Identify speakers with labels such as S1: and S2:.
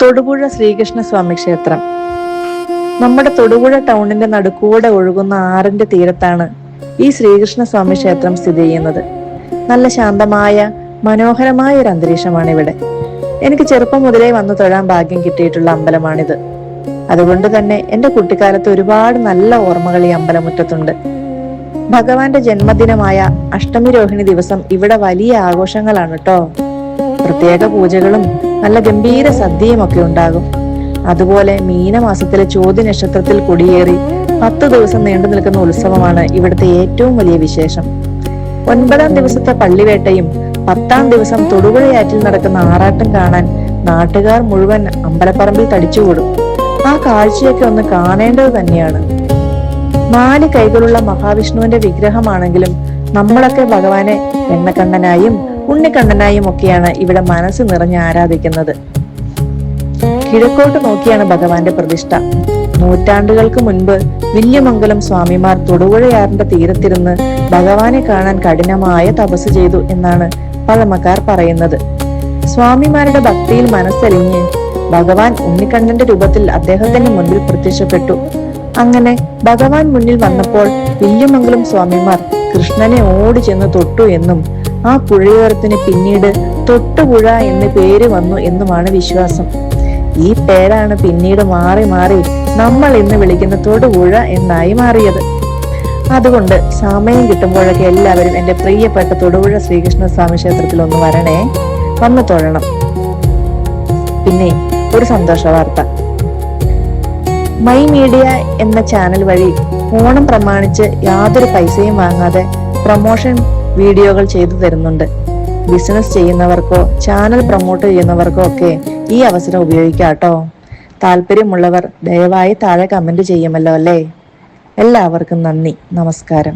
S1: തൊടുപുഴ ശ്രീകൃഷ്ണസ്വാമി ക്ഷേത്രം. നമ്മുടെ തൊടുപുഴ ടൗണിന്റെ നടുക്കൂടെ ഒഴുകുന്ന ആറിന്റെ തീരത്താണ് ഈ ശ്രീകൃഷ്ണസ്വാമി ക്ഷേത്രം സ്ഥിതി ചെയ്യുന്നത്. നല്ല ശാന്തമായ മനോഹരമായ ഒരു അന്തരീക്ഷമാണ് ഇവിടെ. എനിക്ക് ചെറുപ്പം മുതലേ വന്നു തൊഴാൻ ഭാഗ്യം കിട്ടിയിട്ടുള്ള അമ്പലമാണിത്. അതുകൊണ്ട് തന്നെ എന്റെ കുട്ടിക്കാലത്ത് ഒരുപാട് നല്ല ഓർമ്മകൾ ഈ അമ്പലമുറ്റത്തുണ്ട്. ഭഗവാന്റെ ജന്മദിനമായ അഷ്ടമി രോഹിണി ദിവസം ഇവിടെ വലിയ ആഘോഷങ്ങളാണ് കേട്ടോ. പ്രത്യേക പൂജകളും നല്ല ഗംഭീര സദ്യയും ഒക്കെ ഉണ്ടാകും. അതുപോലെ മീനമാസത്തിലെ ചോതി നക്ഷത്രത്തിൽ കൊടിയേറി 10 ദിവസം നീണ്ടു നിൽക്കുന്ന ഉത്സവമാണ് ഇവിടുത്തെ ഏറ്റവും വലിയ വിശേഷം. 9-ാം ദിവസത്തെ പള്ളിവേട്ടയും 10-ാം ദിവസം തൊടുപുഴയാറ്റിൽ നടക്കുന്ന ആറാട്ടും കാണാൻ നാട്ടുകാർ മുഴുവൻ അമ്പലപ്പറമ്പിൽ തടിച്ചുകൂടും. ആ കാഴ്ചയൊക്കെ ഒന്ന് കാണേണ്ടത് തന്നെയാണ്. 4 കൈകളുള്ള മഹാവിഷ്ണുവിന്റെ വിഗ്രഹമാണെങ്കിലും നമ്മളൊക്കെ ഭഗവാനെ എണ്ണക്കണ്ണനായും ഉണ്ണിക്കണ്ണനായും ഒക്കെയാണ് ഇവിടെ മനസ്സ് നിറഞ്ഞ് ആരാധിക്കുന്നത്. കിഴക്കോട്ട് നോക്കിയാണ് ഭഗവാന്റെ പ്രതിഷ്ഠ. നൂറ്റാണ്ടുകൾക്ക് മുൻപ് വില്യമംഗലം സ്വാമിമാർ തൊടുപുഴയാറിന്റെ തീരത്തിരുന്ന് ഭഗവാനെ കാണാൻ കഠിനമായ തപസ് ചെയ്തു എന്നാണ് പഴമക്കാർ പറയുന്നത്. സ്വാമിമാരുടെ ഭക്തിയിൽ മനസ്സലിഞ്ഞ് ഭഗവാൻ ഉണ്ണിക്കണ്ണന്റെ രൂപത്തിൽ അദ്ദേഹത്തിന്റെ മുൻപിൽ പ്രത്യക്ഷപ്പെട്ടു. അങ്ങനെ ഭഗവാൻ മുന്നിൽ വന്നപ്പോൾ വില്യമംഗലം സ്വാമിമാർ കൃഷ്ണനെ ഓടി ചെന്ന് തൊട്ടു എന്നും ആ പുഴയോരത്തിന് പിന്നീട് തൊട്ടുപുഴ എന്ന് പേര് വന്നു എന്നുമാണ് വിശ്വാസം. ഈ പേരാണ് പിന്നീട് മാറി മാറി നമ്മൾ ഇന്ന് വിളിക്കുന്ന തൊടുപുഴ എന്നായി മാറിയത്. അതുകൊണ്ട് സമയം കിട്ടുമ്പോഴൊക്കെ എല്ലാവരും എന്റെ പ്രിയപ്പെട്ട തൊടുപുഴ ശ്രീകൃഷ്ണസ്വാമി ക്ഷേത്രത്തിൽ ഒന്ന് വരണേ, വന്നു തൊഴണം. പിന്നെ ഒരു സന്തോഷ വാർത്ത, മൈ മീഡിയ എന്ന ചാനൽ വഴി ഓണം പ്രമാണിച്ച് യാതൊരു പൈസയും വാങ്ങാതെ പ്രൊമോഷൻ വീഡിയോകൾ ചെയ്തു തരുന്നുണ്ട്. ബിസിനസ് ചെയ്യുന്നവർക്കോ ചാനൽ പ്രൊമോട്ട് ചെയ്യുന്നവർക്കോ ഒക്കെ ഈ അവസരം ഉപയോഗിക്കാട്ടോ. താല്പര്യമുള്ളവർ ദയവായി താഴെ കമന്റ് ചെയ്യുമല്ലോ അല്ലേ. എല്ലാവർക്കും നന്ദി, നമസ്കാരം.